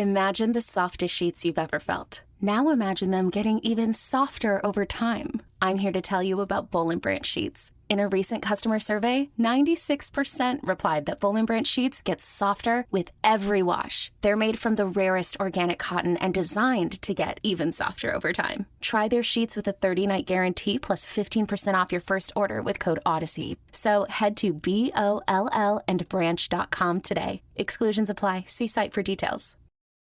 Imagine the softest sheets you've ever felt. Now imagine them getting even softer over time. I'm here to tell you about Boll & Branch sheets. In a recent customer survey, 96% replied that Boll & Branch sheets get softer with every wash. They're made from the rarest organic cotton and designed to get even softer over time. Try their sheets with a 30-night guarantee plus 15% off your first order with code Odyssey. So head to BOLLandbranch.com today. Exclusions apply. See site for details.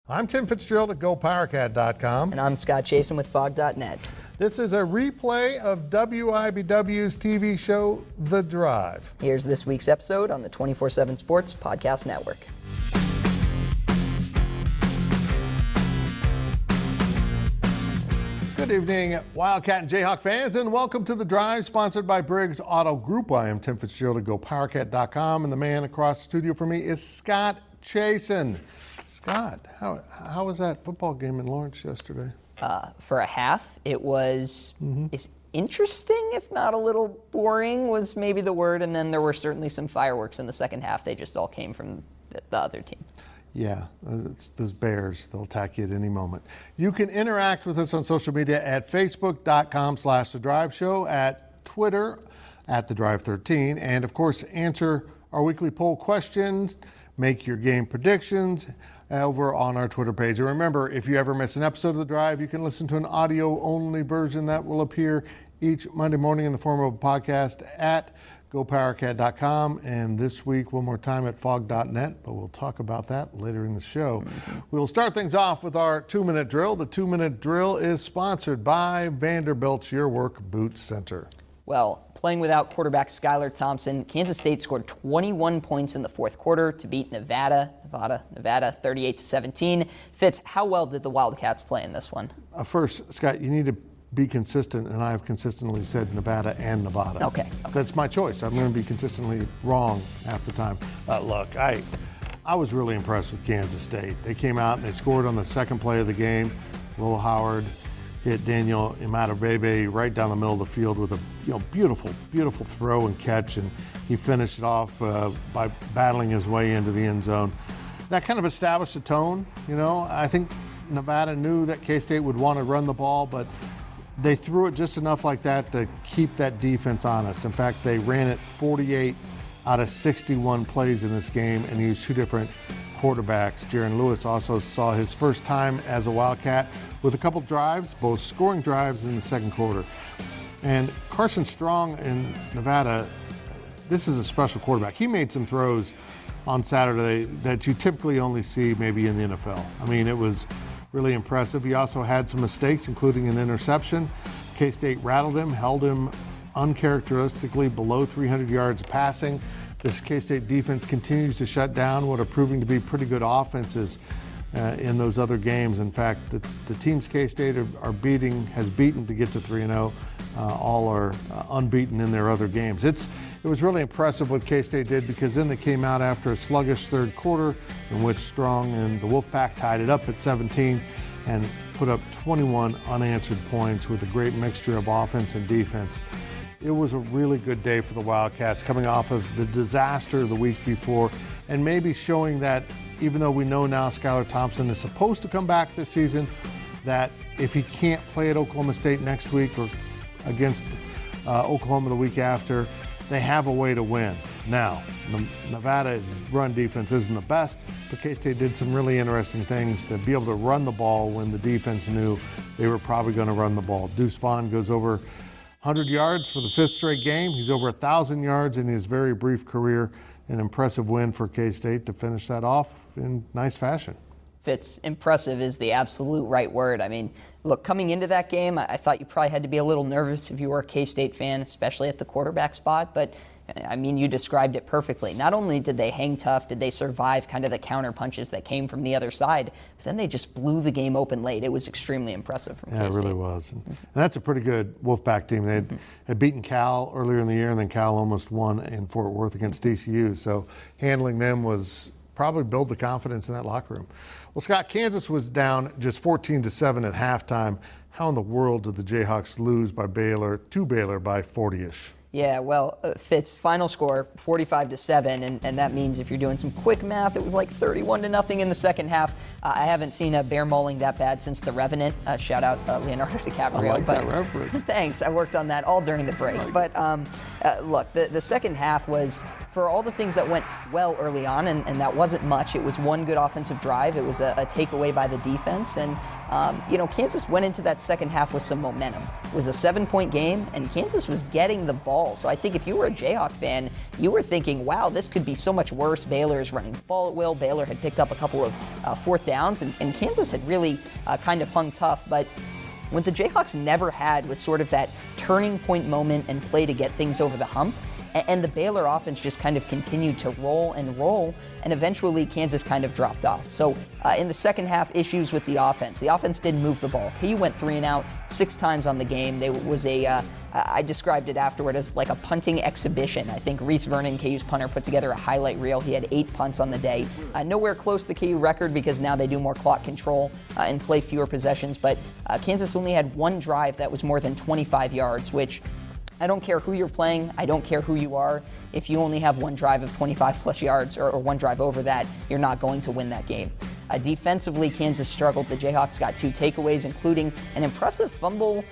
I'm Tim Fitzgerald at GoPowerCat.com. And I'm Scott Chasen with Fog.net. This is a replay of WIBW's TV show, The Drive. Here's this week's episode on the 24/7 Sports Podcast Network. Good evening, Wildcat and Jayhawk fans, and welcome to The Drive, sponsored by Briggs Auto Group. I am Tim Fitzgerald at GoPowerCat.com, and the man across the studio from me is Scott Chasen. Scott, how was that football game in Lawrence yesterday? For a half, it was is interesting, if not a little boring, was maybe the word. And then there were certainly some fireworks in the second half. They just all came from the other team. Yeah, it's those Bears. They'll attack you at any moment. You can interact with us on social media at Facebook.com/The Drive Show, at Twitter at The Drive 13, and of course, answer our weekly poll questions, make your game predictions over on our Twitter page. And remember, if you ever miss an episode of The Drive, you can listen to an audio-only version that will appear each Monday morning in the form of a podcast at GoPowerCat.com. And this week, one more time, at Fog.net, but we'll talk about that later in the show. We'll start things off with our 2-minute drill. The 2-minute drill is sponsored by Vanderbilt's Your Work Boot Center. Well, playing without quarterback Skylar Thompson, Kansas State scored 21 points in the fourth quarter to beat Nevada 38-17. Fitz, how well did the Wildcats play in this one? First, Scott, you need to be consistent, and I have consistently said Nevada and Nevada. Okay. That's my choice. I'm going to be consistently wrong half the time. Look, I was really impressed with Kansas State. They came out and they scored on the second play of the game. Will Howard hit Daniel Imadabebe right down the middle of the field with a beautiful throw and catch, and he finished it off by battling his way into the end zone. That kind of established a tone. I think Nevada knew that K-State would want to run the ball, but they threw it just enough like that to keep that defense honest. In fact, they ran it 48 out of 61 plays in this game and used two different quarterbacks. Jaron Lewis also saw his first time as a Wildcat with a couple drives, both scoring drives in the second quarter. And Carson Strong in Nevada, this is a special quarterback. He made some throws on Saturday that you typically only see maybe in the NFL. I mean, it was really impressive. He also had some mistakes, including an interception. K-State rattled him, held him uncharacteristically below 300 yards passing. This K-State defense continues to shut down what are proving to be pretty good offenses in those other games. In fact, the teams K-State has beaten to get to 3-0. All are unbeaten in their other games. It was really impressive what K-State did, because then they came out after a sluggish third quarter in which Strong and the Wolfpack tied it up at 17 and put up 21 unanswered points with a great mixture of offense and defense. It was a really good day for the Wildcats, coming off of the disaster the week before, and maybe showing that even though we know now Skylar Thompson is supposed to come back this season, that if he can't play at Oklahoma State next week or against Oklahoma the week after, they have a way to win. Now, Nevada's run defense isn't the best, but K-State did some really interesting things to be able to run the ball when the defense knew they were probably going to run the ball. Deuce Vaughn goes over 100 yards for the fifth straight game. He's over 1,000 yards in his very brief career. An impressive win for K-State to finish that off in nice fashion. Fitz, impressive is the absolute right word. I mean, look, coming into that game, I thought you probably had to be a little nervous if you were a K-State fan, especially at the quarterback spot. But, I mean, you described it perfectly. Not only did they hang tough, did they survive kind of the counter punches that came from the other side, but then they just blew the game open late. It was extremely impressive from K-State. Yeah, it really was. And that's a pretty good Wolfpack team. They had beaten Cal earlier in the year, and then Cal almost won in Fort Worth against TCU. So handling them was probably build the confidence in that locker room. Well, Scott, Kansas was down just 14-7 at halftime. How in the world did the Jayhawks lose to Baylor by 40-ish? Yeah, well, Fitz, final score 45-7, and that means if you're doing some quick math, it was like 31-0 in the second half. I haven't seen a bear mauling that bad since The Revenant. Shout out Leonardo DiCaprio. I like that reference. Thanks. I worked on that all during the break. But look, the second half was, for all the things that went well early on, and that wasn't much. It was one good offensive drive. It was a takeaway by the defense, and Kansas went into that second half with some momentum. It was a 7-point game, and Kansas was getting the ball. So I think if you were a Jayhawk fan, you were thinking, wow, this could be so much worse. Baylor is running the ball at will. Baylor had picked up a couple of fourth downs, and Kansas had really kind of hung tough. But what the Jayhawks never had was sort of that turning point moment and play to get things over the hump. And the Baylor offense just kind of continued to roll, and eventually Kansas kind of dropped off. So in the second half, issues with the offense. The offense didn't move the ball. KU went 3 and out 6 times on the game. There was I described it afterward as like a punting exhibition. I think Reese Vernon, KU's punter, put together a highlight reel. He had 8 punts on the day. Nowhere close to the KU record because now they do more clock control and play fewer possessions. But Kansas only had 1 drive that was more than 25 yards, which I don't care who you're playing. I don't care who you are. If you only have 1 drive of 25 plus yards or 1 drive over that, you're not going to win that game. Defensively, Kansas struggled. The Jayhawks got 2 takeaways, including an impressive fumble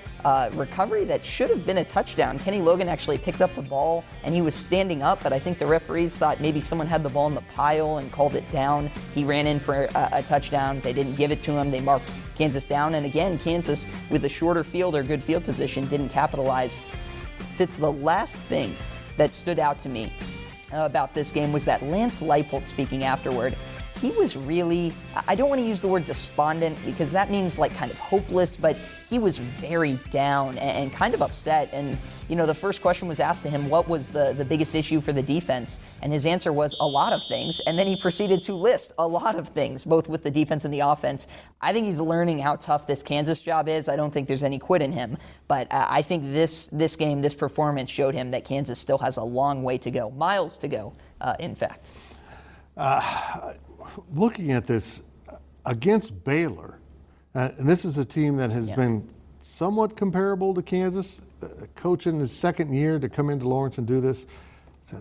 recovery that should have been a touchdown. Kenny Logan actually picked up the ball, and he was standing up, but I think the referees thought maybe someone had the ball in the pile and called it down. He ran in for a touchdown. They didn't give it to him. They marked Kansas down, and again, Kansas, with a shorter field or good field position, didn't capitalize. Fitz, the last thing that stood out to me about this game was that Lance Leipold, speaking afterward, he was really, I don't want to use the word despondent because that means like kind of hopeless, but he was very down and kind of upset. And, the first question was asked to him, what was the biggest issue for the defense? And his answer was a lot of things. And then he proceeded to list a lot of things, both with the defense and the offense. I think he's learning how tough this Kansas job is. I don't think there's any quit in him. But I think this game, this performance showed him that Kansas still has a long way to go, miles to go, in fact. Looking at this against Baylor, and this is a team that has been somewhat comparable to Kansas, coach in his second year to come into Lawrence and do this.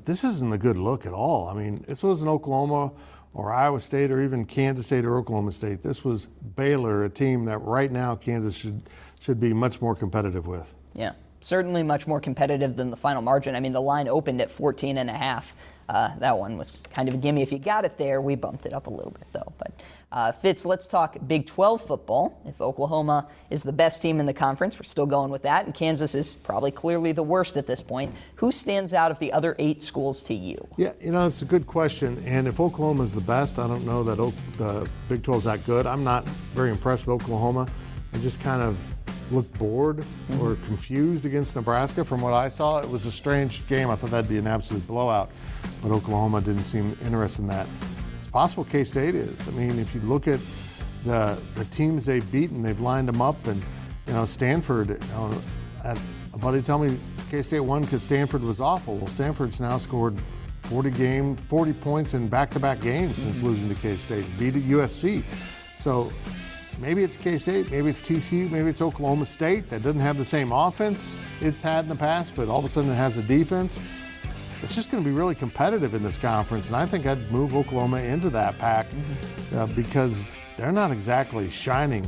This isn't a good look at all. I mean, this wasn't Oklahoma or Iowa State or even Kansas State or Oklahoma State. This was Baylor, a team that right now Kansas should be much more competitive with. Yeah, certainly much more competitive than the final margin. I mean, the line opened at 14.5. That one was kind of a gimme. If you got it there, we bumped it up a little bit, though. But Fitz, let's talk Big 12 football. If Oklahoma is the best team in the conference, we're still going with that, and Kansas is probably clearly the worst at this point. Who stands out of the other 8 schools to you? Yeah, it's a good question. And if Oklahoma is the best, I don't know that the Big 12 is that good. I'm not very impressed with Oklahoma. They just kind of looked bored or confused against Nebraska. From what I saw, it was a strange game. I thought that'd be an absolute blowout, but Oklahoma didn't seem interested in that. It's possible K-State is. I mean, if you look at the teams they've beaten, they've lined them up, and Stanford. I had a buddy tell me K-State won because Stanford was awful. Well, Stanford's now scored 40 points in back-to-back games since losing to K-State, beat USC. So maybe it's K-State, maybe it's TCU, maybe it's Oklahoma State that doesn't have the same offense it's had in the past, but all of a sudden it has a defense. It's just going to be really competitive in this conference, and I think I'd move Oklahoma into that pack because they're not exactly shining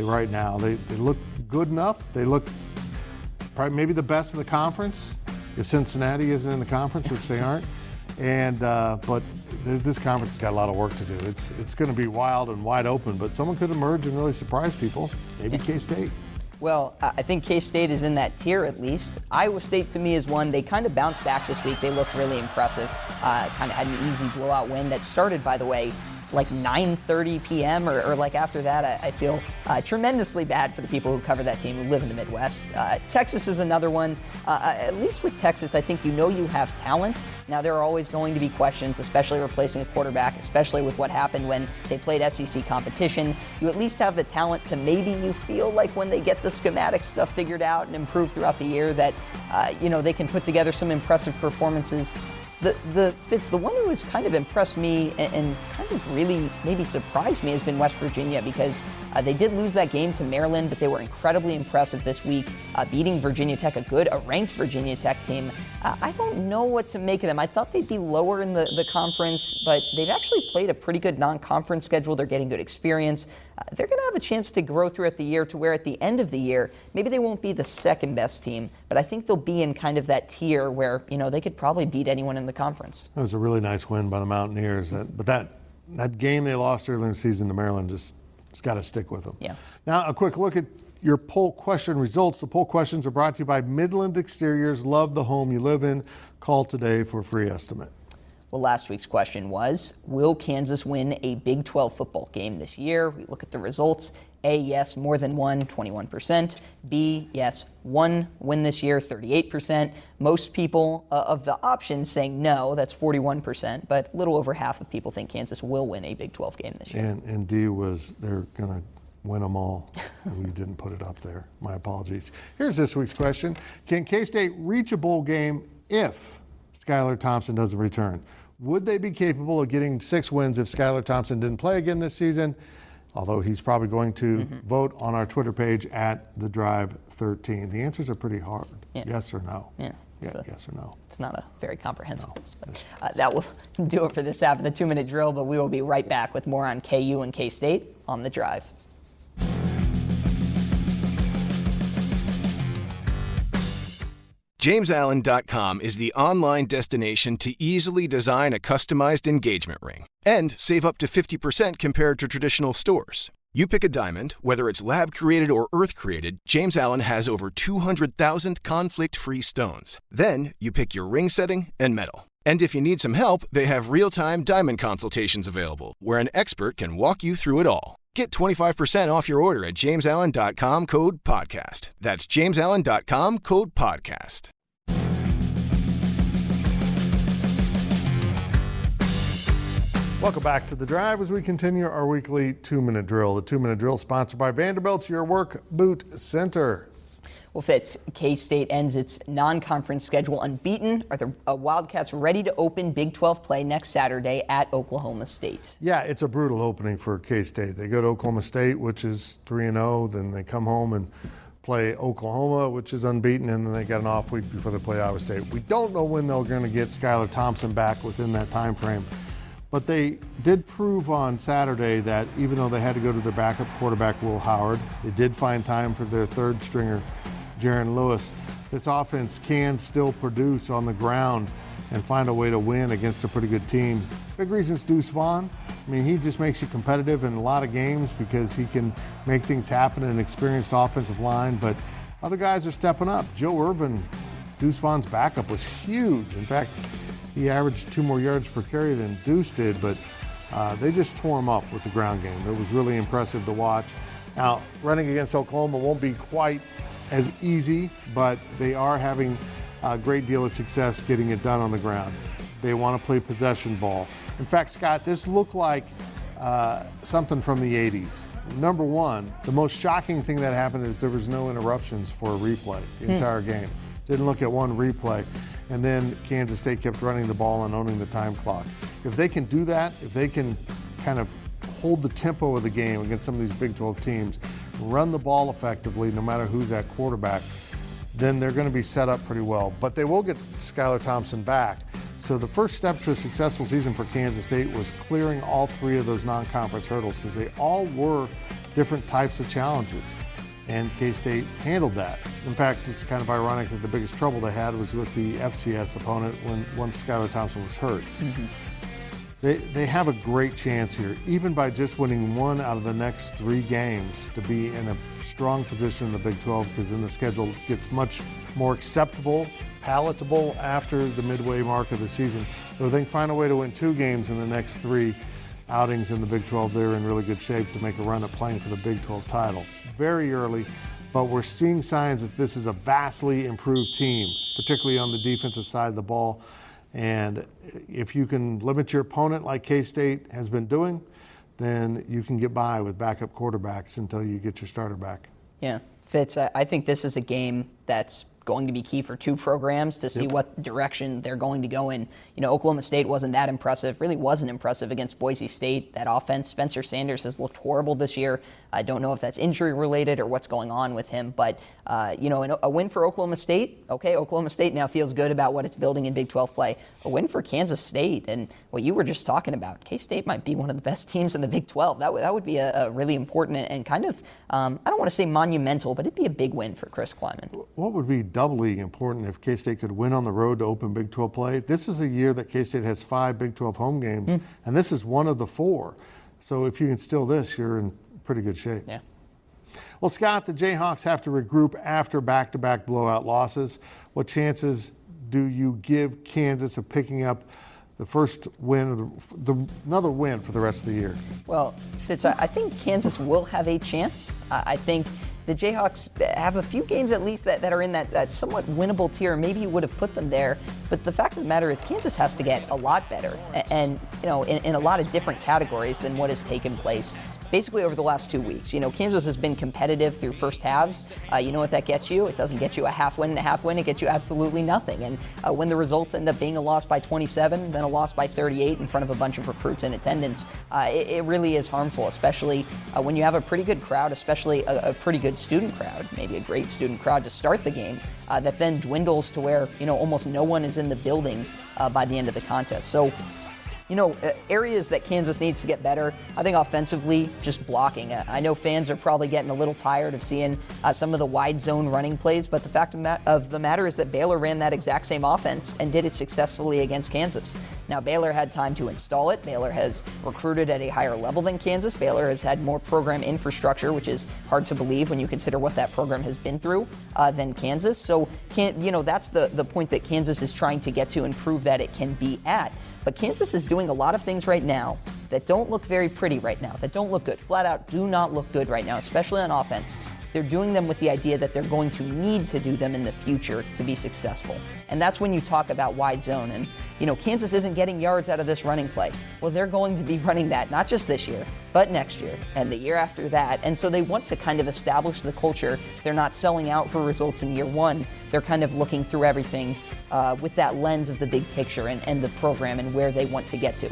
right now. They look good enough. They look probably maybe the best in the conference if Cincinnati isn't in the conference, which they aren't. And but this conference has got a lot of work to do. It's going to be wild and wide open, but someone could emerge and really surprise people. Maybe K-State. Well, I think K-State is in that tier at least. Iowa State to me is one. They kind of bounced back this week. They looked really impressive. Kind of had an easy blowout win that started, by the way, like 9:30 p.m. or like after that. I feel tremendously bad for the people who cover that team who live in the Midwest. Texas is another one. At least with Texas, I think you have talent. Now, there are always going to be questions, especially replacing a quarterback, especially with what happened when they played SEC competition. You at least have the talent to maybe you feel like when they get the schematic stuff figured out and improve throughout the year that, they can put together some impressive performances. The one who has kind of impressed me and kind of really maybe surprised me has been West Virginia, because they did lose that game to Maryland, but they were incredibly impressive this week, beating Virginia Tech, a ranked Virginia Tech team. I don't know what to make of them. I thought they'd be lower in the conference, but they've actually played a pretty good non-conference schedule. They're getting good experience. They're going to have a chance to grow throughout the year to where at the end of the year, maybe they won't be the second best team, but I think they'll be in kind of that tier where, they could probably beat anyone in the conference. That was a really nice win by the Mountaineers. But that game they lost earlier in the season to Maryland it's got to stick with them. Yeah. Now, a quick look at your poll question results. The poll questions are brought to you by Midland Exteriors. Love the home you live in. Call today for a free estimate. Well, last week's question was, will Kansas win a Big 12 football game this year? We look at the results. A, yes, more than one, 21%. B, yes, one win this year, 38%. Most people of the options saying no, that's 41%, but a little over half of people think Kansas will win a Big 12 game this year. And D was, they're going to win them all. We didn't put it up there. My apologies. Here's this week's question. Can K-State reach a bowl game if Skylar Thompson doesn't return? Would they be capable of getting 6 wins if Skylar Thompson didn't play again this season? Although he's probably going to vote on our Twitter page at The Drive 13. The answers are pretty hard. Yeah. Yes or no. Yeah. Yes or no. It's not a very comprehensive list. But, that will do it for this half of the 2-minute drill, but we will be right back with more on KU and K-State on The Drive. JamesAllen.com is the online destination to easily design a customized engagement ring and save up to 50% compared to traditional stores. You pick a diamond, whether it's lab-created or earth-created, James Allen has over 200,000 conflict-free stones. Then you pick your ring setting and metal. And if you need some help, they have real-time diamond consultations available, where an expert can walk you through it all. Get 25% off your order at JamesAllen.com, code podcast. That's JamesAllen.com, code podcast. Welcome back to The Drive as we continue our weekly 2-minute drill. The 2-minute drill sponsored by Vanderbilt's Your Work Boot Center. Well, Fitz, K-State ends its non-conference schedule unbeaten. Are the Wildcats ready to open Big 12 play next Saturday at Oklahoma State? Yeah, it's a brutal opening for K-State. They go to Oklahoma State, which is 3-0. Then they come home and play Oklahoma, which is unbeaten, and then they got an off week before they play Iowa State. We don't know when they're going to get Skylar Thompson back within that time frame. But they did prove on Saturday that even though they had to go to their backup quarterback, Will Howard, they did find time for their third stringer, Jaron Lewis. This offense can still produce on the ground and find a way to win against a pretty good team. Big reason's Deuce Vaughn. I mean, he just makes you competitive in a lot of games because he can make things happen in an experienced offensive line, but other guys are stepping up. Joe Irvin, Deuce Vaughn's backup, was huge. In fact, he averaged 2 more yards per carry than Deuce did, but they just tore him up with the ground game. It was really impressive to watch. Now, running against Oklahoma won't be quite as easy, but they are having a great deal of success getting it done on the ground. They want to play possession ball. In fact, Scott, this looked like something from the 80s. Number one, the most shocking thing that happened is there was no interruptions for a replay the entire game. Didn't look at one replay. And then Kansas State kept running the ball and owning the time clock. If they can do that, if they can kind of hold the tempo of the game against some of these Big 12 teams, run the ball effectively no matter who's at quarterback, then they're going to be set up pretty well. But they will get Skylar Thompson back. So the first step to a successful season for Kansas State was clearing all 3 of those non-conference hurdles because they all were different types of challenges. And K-State handled that. In fact, it's kind of ironic that the biggest trouble they had was with the FCS opponent once Skylar Thompson was hurt. They have a great chance here, even by just winning 1 out of the next 3 games, to be in a strong position in the Big 12, because then the schedule gets much more acceptable, palatable after the midway mark of the season. So if they can find a way to win 2 games in the next 3 outings in the Big 12, they're in really good shape to make a run at playing for the Big 12 title. Very early, but we're seeing signs that this is a vastly improved team, particularly on the defensive side of the ball. And if you can limit your opponent like K-State has been doing, then you can get by with backup quarterbacks until you get your starter back. Yeah, Fitz, I think this is a game that's going to be key for two programs to see what direction they're going to go in. Oklahoma State wasn't that impressive, really wasn't impressive against Boise State. That offense, Spencer Sanders has looked horrible this year. I don't know if that's injury related or what's going on with him, but a win for Oklahoma State. Okay, Oklahoma State now feels good about what it's building in Big 12 play. A win for Kansas State, and what you were just talking about, K-State might be one of the best teams in the Big 12. That would be a really important and kind of, I don't want to say monumental, but it'd be a big win for Chris Kleiman. What would be doubly important if K-State could win on the road to open Big 12 play? This is a year that K-State has 5 Big 12 home games, and this is one of the 4. So if you can steal this, you're in pretty good shape. Yeah. Well, Scott, the Jayhawks have to regroup after back-to-back blowout losses. What chances do you give Kansas of picking up the first win, another win for the rest of the year? Well, Fitz, I think Kansas will have a chance. I think the Jayhawks have a few games at least that are in that somewhat winnable tier. Maybe you would have put them there. But the fact of the matter is Kansas has to get a lot better and in a lot of different categories than what has taken place basically over the last 2 weeks. Kansas has been competitive through first halves. You know what that gets you? It doesn't get you a half win and a half win. It gets you absolutely nothing. And when the results end up being a loss by 27, then a loss by 38 in front of a bunch of recruits in attendance, it really is harmful, especially when you have a pretty good crowd, especially a pretty good student crowd, maybe a great student crowd to start the game, that then dwindles to where, almost no one is in the building by the end of the contest. So, areas that Kansas needs to get better, I think offensively, just blocking. I know fans are probably getting a little tired of seeing some of the wide zone running plays, but the fact of the matter is that Baylor ran that exact same offense and did it successfully against Kansas. Now, Baylor had time to install it. Baylor has recruited at a higher level than Kansas. Baylor has had more program infrastructure, which is hard to believe when you consider what that program has been through, than Kansas. So, that's the point that Kansas is trying to get to and prove that it can be at. But Kansas is doing a lot of things right now that don't look very pretty right now, that don't look good. Flat out do not look good right now, especially on offense. They're doing them with the idea that they're going to need to do them in the future to be successful. And that's when you talk about wide zone. And, Kansas isn't getting yards out of this running play. Well, they're going to be running that, not just this year, but next year and the year after that. And so they want to kind of establish the culture. They're not selling out for results in year one. They're kind of looking through everything with that lens of the big picture and the program and where they want to get to.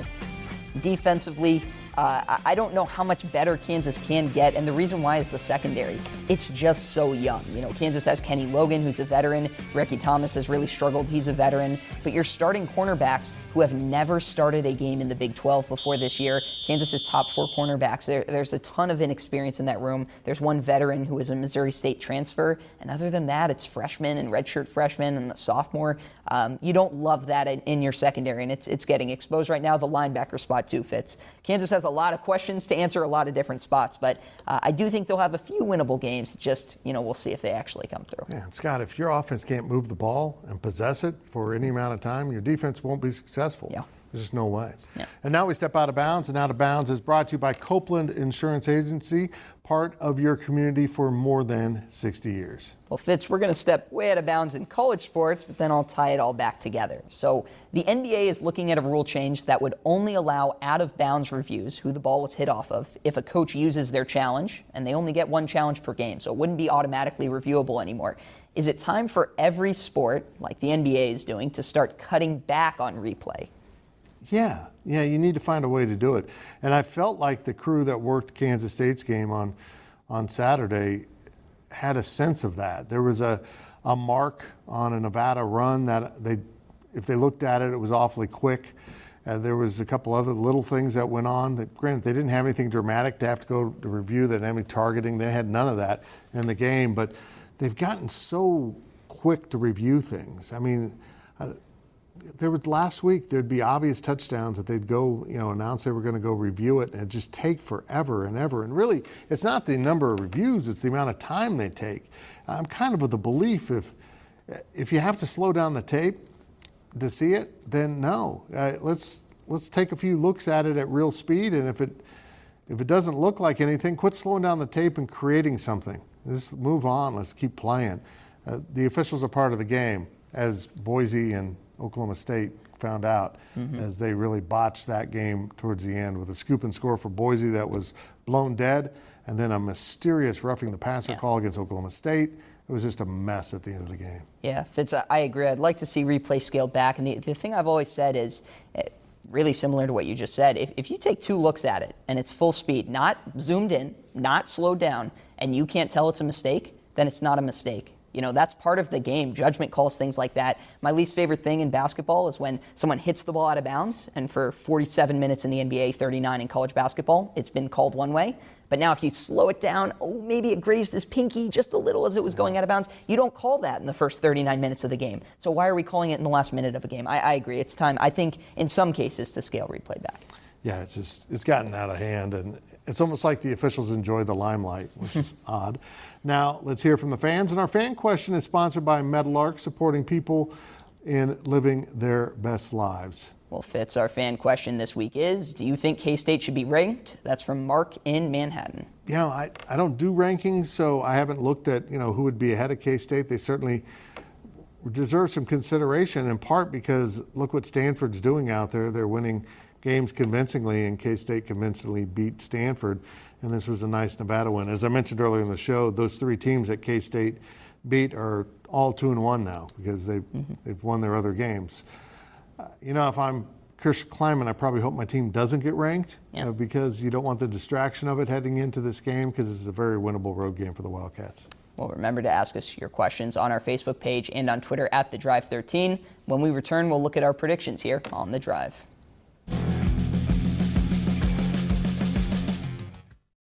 Defensively, I don't know how much better Kansas can get, and the reason why is the secondary. It's just so young. Kansas has Kenny Logan, who's a veteran. Ricky Thomas has really struggled. He's a veteran. But you're starting cornerbacks who have never started a game in the Big 12 before this year. Kansas's top 4 cornerbacks, there's a ton of inexperience in that room. There's one veteran who is a Missouri State transfer, and other than that, it's freshmen and redshirt freshmen and a sophomore. You don't love that in your secondary, and it's getting exposed right now. The linebacker spot too fits. Kansas has a lot of questions to answer, a lot of different spots, but I do think they'll have a few winnable games. Just, we'll see if they actually come through. Yeah, and Scott, if your offense can't move the ball and possess it for any amount of time, your defense won't be successful. Yeah. There's just no way. Yeah. And now we step out of bounds, and Out of Bounds is brought to you by Copeland Insurance Agency, part of your community for more than 60 years. Well, Fitz, we're going to step way out of bounds in college sports, but then I'll tie it all back together. So the NBA is looking at a rule change that would only allow out-of-bounds reviews, who the ball was hit off of, if a coach uses their challenge, and they only get 1 challenge per game, so it wouldn't be automatically reviewable anymore. Is it time for every sport, like the NBA is doing, to start cutting back on replay? Yeah, you need to find a way to do it. And I felt like the crew that worked Kansas State's game on Saturday had a sense of that. There was a mark on a Nevada run that if they looked at it, it was awfully quick. There was a couple other little things that went on. Granted, they didn't have anything dramatic to have to go to review, that any targeting. They had none of that in the game, but they've gotten so quick to review things. I mean, there was last week, there'd be obvious touchdowns that they'd go, announce they were going to go review it, and it'd just take forever and ever. And really, it's not the number of reviews, it's the amount of time they take. I'm kind of of the belief if you have to slow down the tape to see it, then no. Let's take a few looks at it at real speed, and if it doesn't look like anything, quit slowing down the tape and creating something. Just move on, let's keep playing. The officials are part of the game, as Boise and Oklahoma State found out, as they really botched that game towards the end with a scoop and score for Boise that was blown dead, and then a mysterious roughing the passer call against Oklahoma State. it was just a mess at the end of the game. Yeah, Fitz, I agree. I'd like to see replay scaled back. And the thing I've always said is really similar to what you just said. If you take 2 looks at it and it's full speed, not zoomed in, not slowed down, and you can't tell it's a mistake, then it's not a mistake. You know, that's part of the game. Judgment calls, things like that. My least favorite thing in basketball is when someone hits the ball out of bounds, and for 47 minutes in the NBA, 39 in college basketball, it's been called one way. But now if you slow it down, maybe it grazed his pinky just a little as it was going out of bounds. You don't call that in the first 39 minutes of the game. So why are we calling it in the last minute of a game? I agree. It's time, I think, in some cases, to scale replay back. Yeah, it's gotten out of hand, and it's almost like the officials enjoy the limelight, which is odd. Now, let's hear from the fans. And our fan question is sponsored by Meadowlark, supporting people in living their best lives. Well, Fitz, our fan question this week is, do you think K-State should be ranked? That's from Mark in Manhattan. You know, I don't do rankings, so I haven't looked at, who would be ahead of K-State. They certainly deserve some consideration, in part because look what Stanford's doing out there. They're winning games convincingly, and K-State convincingly beat Stanford, and this was a nice Nevada win. As I mentioned earlier in the show, those 3 teams that K-State beat are all 2-1 now because they've won their other games. If I'm Chris Kleiman, I probably hope my team doesn't get ranked because you don't want the distraction of it heading into this game, because it's a very winnable road game for the Wildcats. Well, remember to ask us your questions on our Facebook page and on Twitter at The Drive 13. When we return, we'll look at our predictions here on The Drive.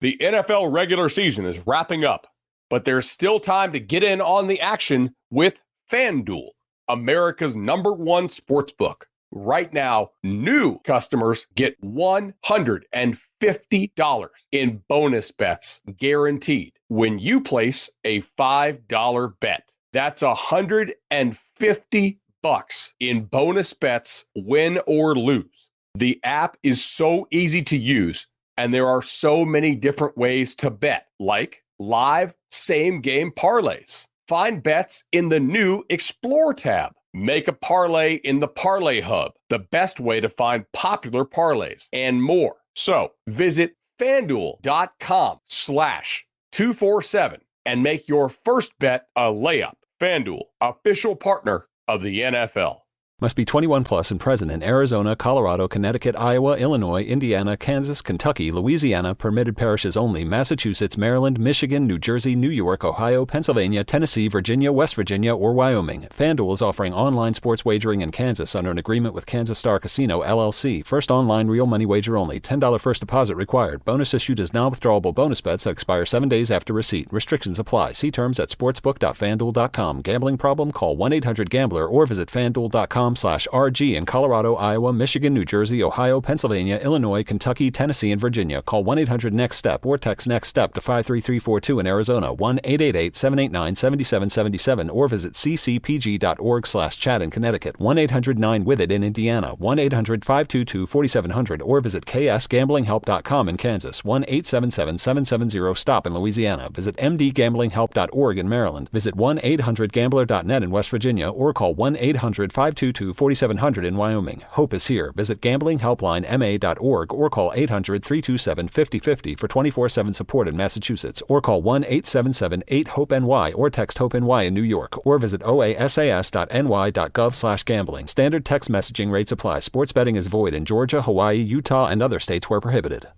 The NFL regular season is wrapping up, but there's still time to get in on the action with FanDuel, America's #1 sportsbook. Right now, new customers get $150 in bonus bets guaranteed when you place a $5 bet. That's $150 in bonus bets, win or lose. The app is so easy to use, and there are so many different ways to bet, like live same-game parlays. Find bets in the new Explore tab. Make a parlay in the Parlay Hub, the best way to find popular parlays, and more. So visit FanDuel.com/247 and make your first bet a layup. FanDuel, official partner of the NFL. Must be 21 plus and present in Arizona, Colorado, Connecticut, Iowa, Illinois, Indiana, Kansas, Kentucky, Louisiana, permitted parishes only, Massachusetts, Maryland, Michigan, New Jersey, New York, Ohio, Pennsylvania, Tennessee, Virginia, West Virginia, or Wyoming. FanDuel is offering online sports wagering in Kansas under an agreement with Kansas Star Casino, LLC. First online real money wager only. $10 first deposit required. Bonus issued as non-withdrawable bonus bets that expire 7 days after receipt. Restrictions apply. See terms at sportsbook.fanduel.com. Gambling problem? Call 1-800-GAMBLER or visit fanduel.com/RG in Colorado, Iowa, Michigan, New Jersey, Ohio, Pennsylvania, Illinois, Kentucky, Tennessee, and Virginia. Call 1-800-NEXT-STEP or text NEXT-STEP to 53342 in Arizona, 1-888-789-7777, or visit ccpg.org/chat in Connecticut, 1-800-9-WITH-IT in Indiana, 1-800-522-4700, or visit ksgamblinghelp.com in Kansas, 1-877-770-STOP in Louisiana. Visit mdgamblinghelp.org in Maryland. Visit 1-800-GAMBLER.net in West Virginia, or call 1-800-522-4700 in Wyoming. Hope is here. Visit gamblinghelplinema.org or call 800-327-5050 for 24/7 support in Massachusetts, or call 1-877-8-HOPE-NY or text HOPE-NY in New York, or visit oasas.ny.gov/gambling. Standard text messaging rates apply. Sports betting is void in Georgia, Hawaii, Utah, and other states where prohibited.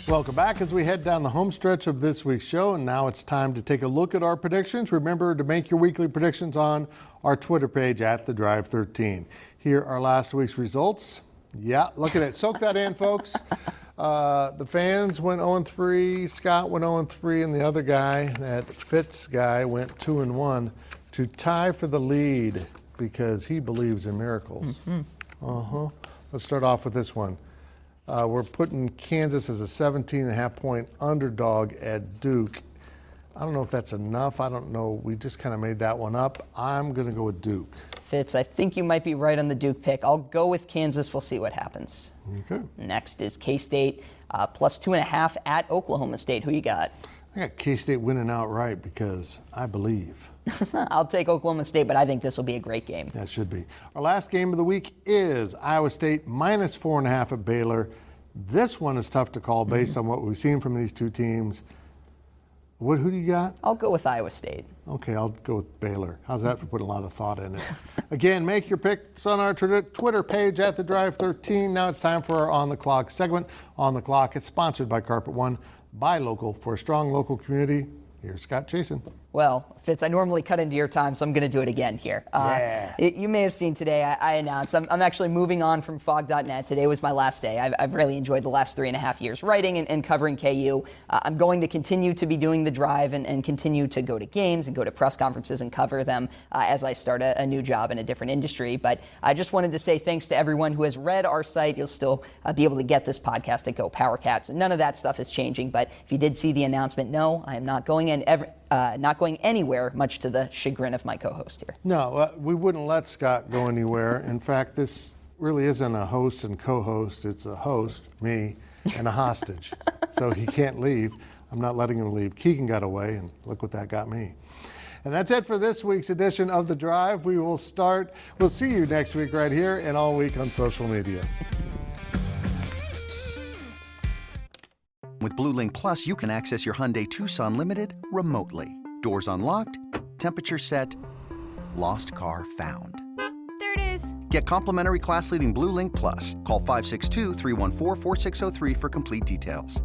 Welcome back as we head down the home stretch of this week's show, and now it's time to take a look at our predictions. Remember to make your weekly predictions on our Twitter page at The Drive 13. Here are last week's results. Yeah, look at it. Soak that in, folks. The fans went 0-3, Scott went 0-3, and the other guy, that Fitz guy, went 2-1 to tie for the lead because he believes in miracles. Let's start off with this one. We're putting Kansas as a 17.5-point underdog at Duke. I don't know if that's enough. I don't know. We just kind of made that one up. I'm going to go with Duke. Fitz, I think you might be right on the Duke pick. I'll go with Kansas. We'll see what happens. Okay. Next is K-State plus 2.5 at Oklahoma State. Who you got? I got K-State winning outright because I believe. I'll take Oklahoma State, but I think this will be a great game. That should be. Our last game of the week is Iowa State minus 4.5 at Baylor. This one is tough to call based on what we've seen from these two teams. Who do you got? I'll go with Iowa State. Okay, I'll go with Baylor. How's that for putting a lot of thought in it? Again, make your picks on our Twitter page at The Drive 13. Now it's time for our On the Clock segment. On the Clock is sponsored by Carpet One. Buy local for a strong local community. Here's Scott Chasen. Well, Fitz, I normally cut into your time, so I'm going to do it again here. You may have seen today, I announced I'm actually moving on from Fog.net. Today was my last day. I've really enjoyed the last 3.5 years writing and covering KU. I'm going to continue to be doing The Drive and continue to go to games and go to press conferences and cover them as I start a new job in a different industry. But I just wanted to say thanks to everyone who has read our site. You'll still be able to get this podcast at Go Power Cats. And none of that stuff is changing. But if you did see the announcement, no, I am not going anywhere, much to the chagrin of my co-host here. No, we wouldn't let Scott go anywhere. In fact, this really isn't a host and co-host. It's a host, me, and a hostage. So he can't leave. I'm not letting him leave. Keegan got away, and look what that got me. And that's it for this week's edition of The Drive. We'll see you next week right here and all week on social media. With Blue Link Plus, you can access your Hyundai Tucson Limited remotely. Doors unlocked, temperature set, lost car found. There it is. Get complimentary class-leading Blue Link Plus. Call 562-314-4603 for complete details.